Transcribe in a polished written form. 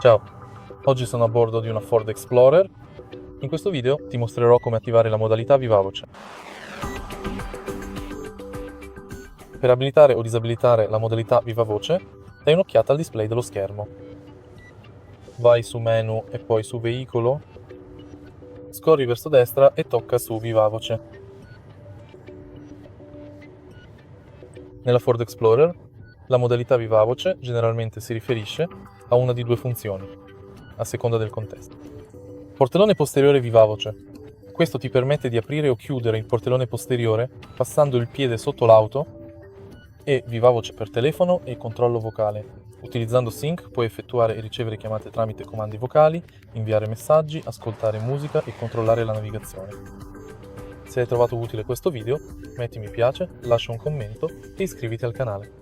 Ciao, oggi sono a bordo di una Ford Explorer. In questo video ti mostrerò come attivare la modalità Vivavoce. Per abilitare o disabilitare la modalità Vivavoce, dai un'occhiata al display dello schermo. Vai su menu e poi su veicolo, scorri verso destra e tocca su Vivavoce. Nella Ford Explorer, la modalità Vivavoce generalmente si riferisce a una di due funzioni, a seconda del contesto. Portellone posteriore Vivavoce. Questo ti permette di aprire o chiudere il portellone posteriore passando il piede sotto l'auto, e Vivavoce per telefono e controllo vocale. Utilizzando SYNC puoi effettuare e ricevere chiamate tramite comandi vocali, inviare messaggi, ascoltare musica e controllare la navigazione. Se hai trovato utile questo video, metti mi piace, lascia un commento e iscriviti al canale.